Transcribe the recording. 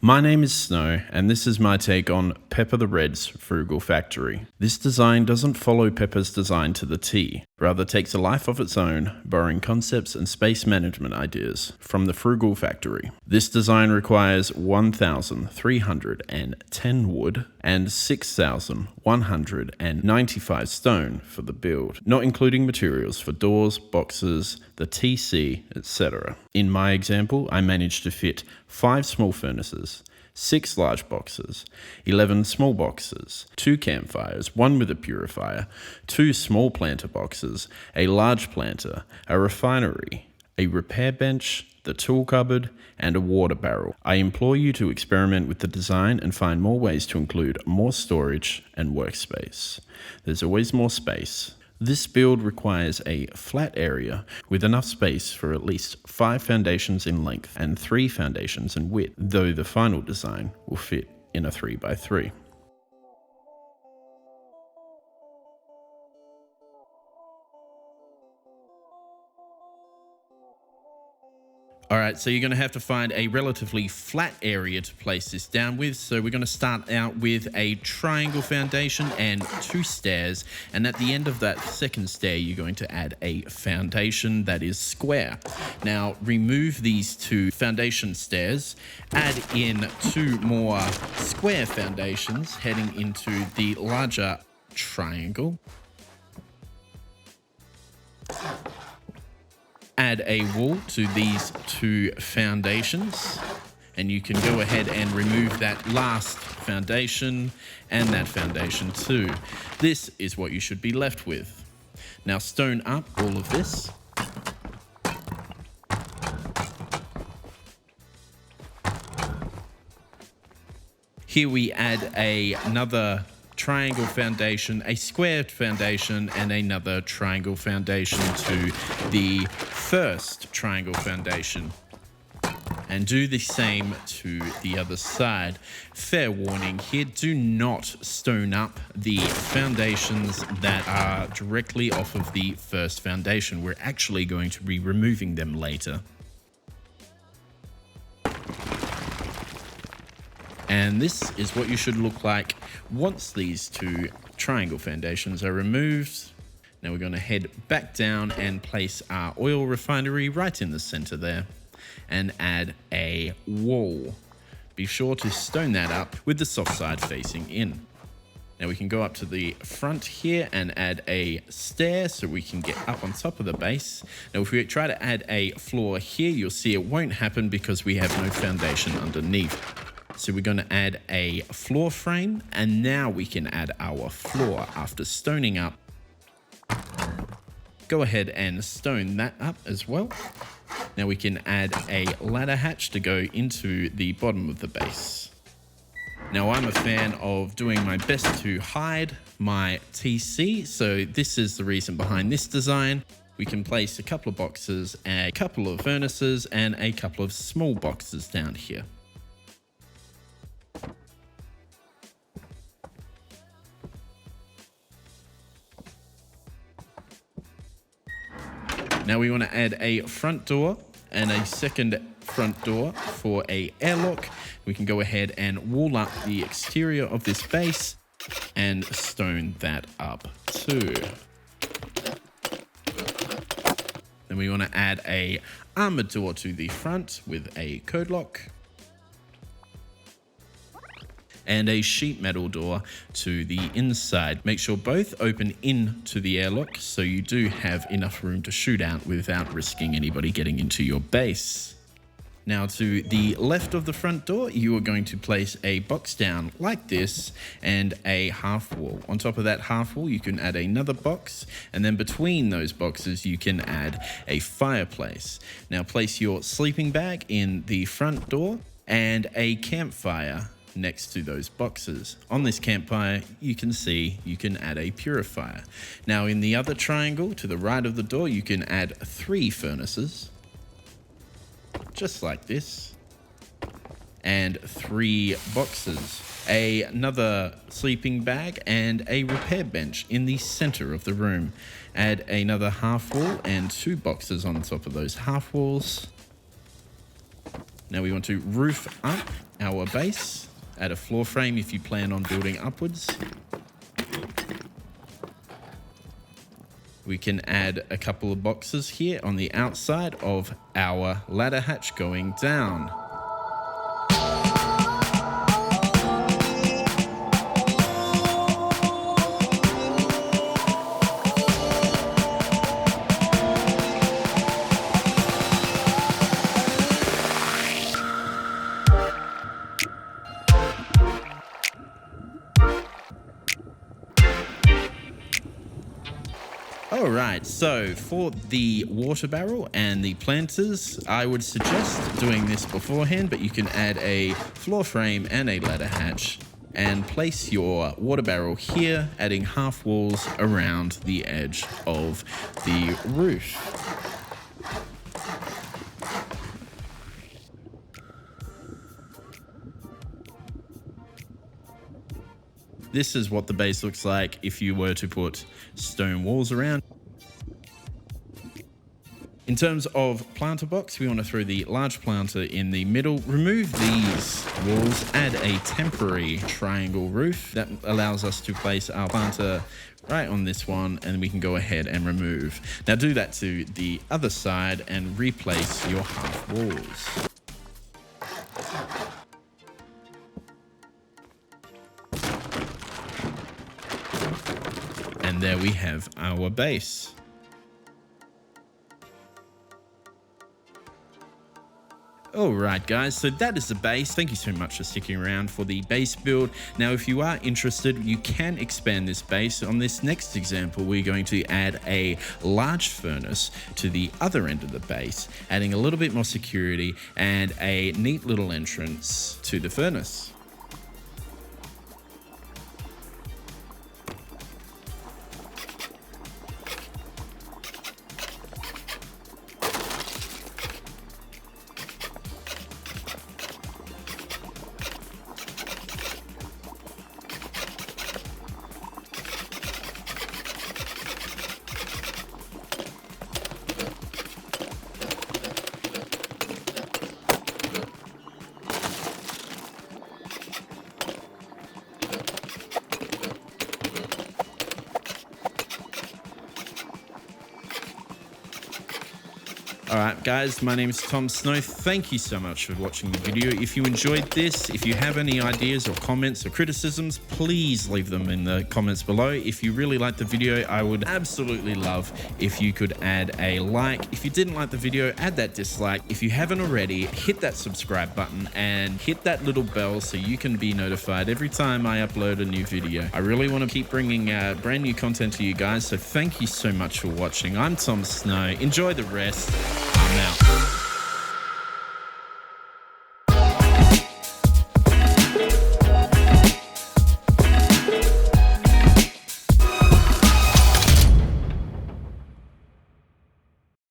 My name is Snow, and this is my take on Pepper the Red's Frugal Factory. This design doesn't follow Pepper's design to the T, rather takes a life of its own, borrowing concepts and space management ideas from the Frugal Factory. This design requires 1,310 wood and 6,195 stone for the build, not including materials for doors, boxes, the TC, etc. In my example, I managed to fit 5 small furnaces, 6 large boxes, 11 small boxes, 2 campfires, 1 with a purifier, 2 small planter boxes, a large planter, a refinery, a repair bench, the tool cupboard, and a water barrel. I implore you to experiment with the design and find more ways to include more storage and workspace. There's always more space. This build requires a flat area with enough space for at least 5 foundations in length and 3 foundations in width, though the final design will fit in a 3x3. Alright, so you're going to have to find a relatively flat area to place this down with. So we're going to start out with a triangle foundation and 2 stairs. And at the end of that second stair, you're going to add a foundation that is square. Now, remove these 2 foundation stairs, add in 2 more square foundations heading into the larger triangle. Add a wall to these 2 foundations, and you can go ahead and remove that last foundation and that foundation too. This is what you should be left with. Now stone up all of this. Here we add another triangle foundation, a squared foundation, and another triangle foundation to the first triangle foundation. And do the same to the other side. Fair warning here, do not stone up the foundations that are directly off of the first foundation. We're actually going to be removing them later. And this is what you should look like once these 2 triangle foundations are removed. Now we're going to head back down and place our oil refinery right in the center there and add a wall. Be sure to stone that up with the soft side facing in. Now we can go up to the front here and add a stair so we can get up on top of the base. Now if we try to add a floor here, you'll see it won't happen because we have no foundation underneath. So we're going to add a floor frame, and now we can add our floor after stoning up. Go ahead and stone that up as well. Now we can add a ladder hatch to go into the bottom of the base. Now I'm a fan of doing my best to hide my TC, so this is the reason behind this design. We can place a couple of boxes, a couple of furnaces, and a couple of small boxes down here. Now we want to add a front door and a second front door for a airlock. We can go ahead and wall up the exterior of this base and stone that up too. Then we want to add a armored door to the front with a code lock. And a sheet metal door to the inside. Make sure both open into the airlock so you do have enough room to shoot out without risking anybody getting into your base. Now to the left of the front door, you are going to place a box down like this and a half wall. On top of that half wall, you can add another box, and then between those boxes, you can add a fireplace. Now place your sleeping bag in the front door and a campfire next to those boxes. On this campfire, you can see you can add a purifier. Now in the other triangle to the right of the door, you can add 3 furnaces, just like this, and 3 boxes, another sleeping bag, and a repair bench in the center of the room. Add another half wall and 2 boxes on top of those half walls. Now we want to roof up our base, add a floor frame if you plan on building upwards. We can add a couple of boxes here on the outside of our ladder hatch going down. Alright, so for the water barrel and the planters, I would suggest doing this beforehand, but you can add a floor frame and a ladder hatch and place your water barrel here, adding half walls around the edge of the roof. This is what the base looks like if you were to put stone walls around. In terms of planter box, we want to throw the large planter in the middle, remove these walls, add a temporary triangle roof that allows us to place our planter right on this one, and we can go ahead and remove. Now do that to the other side and replace your half walls. And there we have our base. Alright guys, so that is the base. Thank you so much for sticking around for the base build. Now if you are interested, you can expand this base. On this next example, we're going to add a large furnace to the other end of the base, adding a little bit more security and a neat little entrance to the furnace. Alright guys, my name is Tom Snow. Thank you so much for watching the video. If you enjoyed this, if you have any ideas or comments or criticisms, please leave them in the comments below. If you really liked the video, I would absolutely love if you could add a like. If you didn't like the video, add that dislike. If you haven't already, hit that subscribe button and hit that little bell so you can be notified every time I upload a new video. I really want to keep bringing brand new content to you guys, so thank you so much for watching. I'm Tom Snow. Enjoy the rest. I'm out.